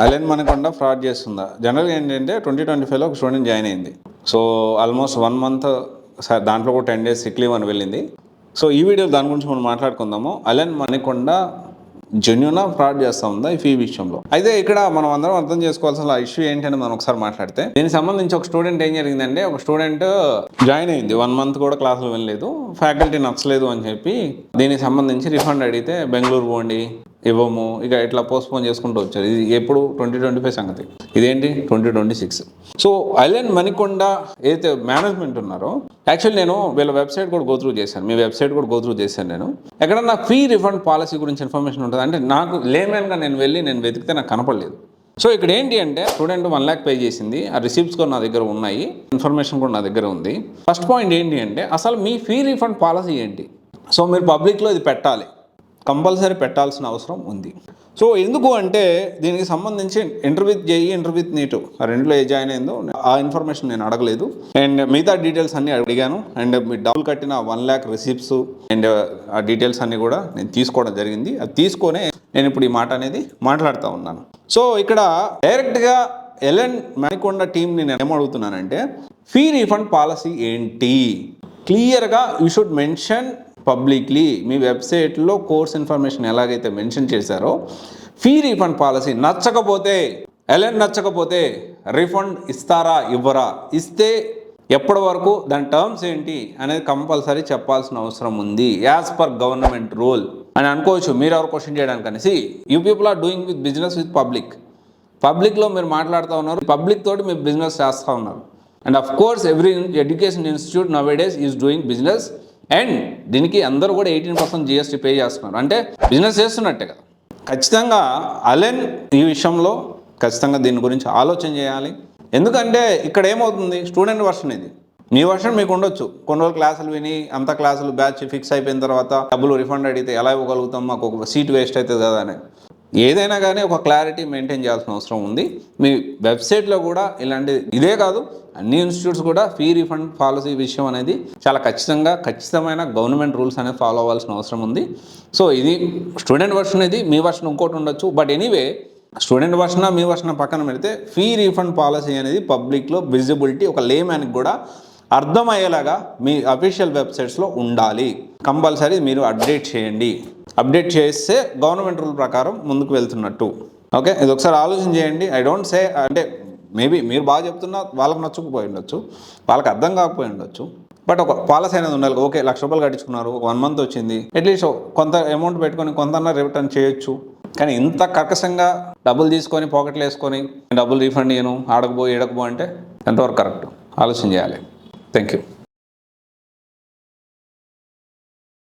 Allen Manakonda fraud చేస్తుందా? జనరల్గా ఏంటంటే 2025లో ఒక స్టూడెంట్ జాయిన్ అయింది. సో ఆల్మోస్ట్ 1 మంత్ దాంట్లో కూడా 10 డేస్ సిక్ లీవ్ అని వెళ్ళింది. సో ఈ వీడియో దాని గురించి మనం మాట్లాడుకుందాము. అలెన్ మనకొండ జెన్యూనా ఫ్రాడ్ చేస్తూ ఉందా ఈ ఫీ విషయంలో? అయితే ఇక్కడ మనం అందరం అర్థం చేసుకోవాల్సిన ఇష్యూ ఏంటని మనం ఒకసారి మాట్లాడితే, దీనికి సంబంధించి ఒక స్టూడెంట్ ఏం జరిగిందంటే, ఒక స్టూడెంట్ జాయిన్ అయింది, 1 మంత్ కూడా క్లాసులు వెళ్ళలేదు, ఫ్యాకల్టీ నచ్చలేదు అని చెప్పి దీనికి సంబంధించి రిఫండ్ అడిగితే బెంగళూరు పోండి ఇవ్వము, ఇక ఇట్లా పోస్ట్పోన్ చేసుకుంటూ వచ్చారు. ఇది ఎప్పుడు 2025 సంగతి, ఇదేంటి 2026. సో అలెన్ మనకొండ ఏదైతే మేనేజ్మెంట్ ఉన్నారో, యాక్చువల్లీ నేను వీళ్ళ వెబ్సైట్ కూడా గోత్రూ చేశాను, మీ వెబ్సైట్ కూడా గోత్రూ చేశాను. నేను ఎక్కడన్నా ఫీ రిఫండ్ పాలసీ గురించి ఇన్ఫర్మేషన్ ఉంటుంది అంటే, నాకు లేమెన్గా నేను వెతికితే నాకు కనపడలేదు. సో ఇక్కడ ఏంటి అంటే, స్టూడెంట్ 1 lakh పే చేసింది, ఆ రిసిప్ట్స్ కూడా నా దగ్గర ఉన్నాయి, ఇన్ఫర్మేషన్ కూడా నా దగ్గర ఉంది. ఫస్ట్ పాయింట్ ఏంటి అంటే, అసలు మీ ఫీ రిఫండ్ పాలసీ ఏంటి? సో మీరు పబ్లిక్లో ఇది పెట్టాలి, కంపల్సరీ పెట్టాల్సిన అవసరం ఉంది. సో ఎందుకు అంటే, దీనికి సంబంధించి ఇంటర్వ్యూ నీటు ఆ రెండులో ఏ జాయిన్ అయిందో ఆ ఇన్ఫర్మేషన్ నేను అడగలేదు, అండ్ మిగతా డీటెయిల్స్ అన్నీ అడిగాను, అండ్ మీరు డబ్బులు కట్టిన 1 lakh రిసిప్ట్స్ అండ్ ఆ డీటెయిల్స్ అన్నీ కూడా నేను తీసుకోవడం జరిగింది. అది తీసుకొనే నేను ఇప్పుడు ఈ మాట అనేది మాట్లాడుతూ ఉన్నాను. సో ఇక్కడ డైరెక్ట్గా అలెన్ మనకొండ టీంని నేను ఏమడుగుతున్నానంటే, ఫీ రీఫండ్ పాలసీ ఏంటి? క్లియర్గా యూ షుడ్ మెన్షన్ పబ్లిక్లీ. మీ వెబ్సైట్లో కోర్స్ ఇన్ఫర్మేషన్ ఎలాగైతే మెన్షన్ చేశారో, ఫీ రీఫండ్ పాలసీ నచ్చకపోతే రీఫండ్ ఇస్తారా ఇవ్వరా, ఇస్తే ఎప్పటి వరకు, దాని టర్మ్స్ ఏంటి అనేది కంపల్సరీ చెప్పాల్సిన అవసరం ఉంది, యాజ్ పర్ గవర్నమెంట్ రూల్ అని అనుకోవచ్చు. మీరు ఎవరు క్వశ్చన్ చేయడానికని. See you people are doing with business with పబ్లిక్లో మీరు మాట్లాడుతూ ఉన్నారు, పబ్లిక్ తోటి మీరు బిజినెస్ చేస్తూ ఉన్నారు. And of course every education institute now days is doing business, and దీనికి అందరూ కూడా 18% GST పే చేస్తున్నారు, అంటే బిజినెస్ చేస్తున్నట్టే కదా. ఖచ్చితంగా అలెన్ ఈ విషయంలో ఖచ్చితంగా దీని గురించి ఆలోచన చేయాలి. ఎందుకంటే ఇక్కడ ఏమవుతుంది, స్టూడెంట్ వర్షన్ ఇది, మీ వర్షన్ మీకు ఉండొచ్చు, కొన్ని రోజులు క్లాసులు విని అంత క్లాసులు బ్యాచ్ ఫిక్స్ అయిపోయిన తర్వాత డబ్బులు రిఫండ్ అడిగితే ఎలా ఇవ్వగలుగుతాం, మాకు ఒక సీట్ వేస్ట్ అవుతుంది కదా అని. ఏదైనా కానీ ఒక క్లారిటీ మెయింటైన్ చేయాల్సిన అవసరం ఉంది. మీ వెబ్సైట్లో కూడా ఇలాంటి ఇదే కాదు, అన్ని ఇన్స్టిట్యూట్స్ కూడా ఫీ రీఫండ్ పాలసీ విషయం అనేది చాలా ఖచ్చితమైన గవర్నమెంట్ రూల్స్ అనేది ఫాలో అవ్వాల్సిన అవసరం ఉంది. సో ఇది స్టూడెంట్ వర్షన్, ఇది మీ వర్షన్ ఇంకోటి ఉండొచ్చు. But anyway, student version me version పక్కన పెడితే, ఫీ రీఫండ్ పాలసీ అనేది పబ్లిక్లో విజిబిలిటీ, ఒక లేమ్యాన్కి కూడా అర్థమయ్యేలాగా మీ అఫీషియల్ వెబ్సైట్స్లో ఉండాలి. కంపల్సరీ మీరు అప్డేట్ చేస్తే గవర్నమెంట్ రూల్ ప్రకారం ముందుకు వెళ్తున్నట్టు. ఓకే, ఇది ఒకసారి ఆలోచన చేయండి. ఐ డోంట్ సే అంటే, మేబీ మీరు బాగా చెప్తున్నా వాళ్ళకి నచ్చకపోయి ఉండొచ్చు, వాళ్ళకి అర్థం కాకపోయి ఉండొచ్చు, బట్ ఒక పాలసీ అనేది ఉండాలి. ఓకే, ₹1,00,000 కట్టించుకున్నారు, 1 month వచ్చింది, అట్లీస్ట్ కొంత అమౌంట్ పెట్టుకొని కొంత రిటర్న్ చేయొచ్చు. కానీ ఇంత కర్కశంగా డబ్బులు తీసుకొని పాకెట్లు వేసుకొని డబ్బులు రీఫండ్ చేయను, ఆడకపోయి ఏడకపో అంటే ఎంతవరకు కరెక్ట్? ఆలోచన చేయాలి. Thank you.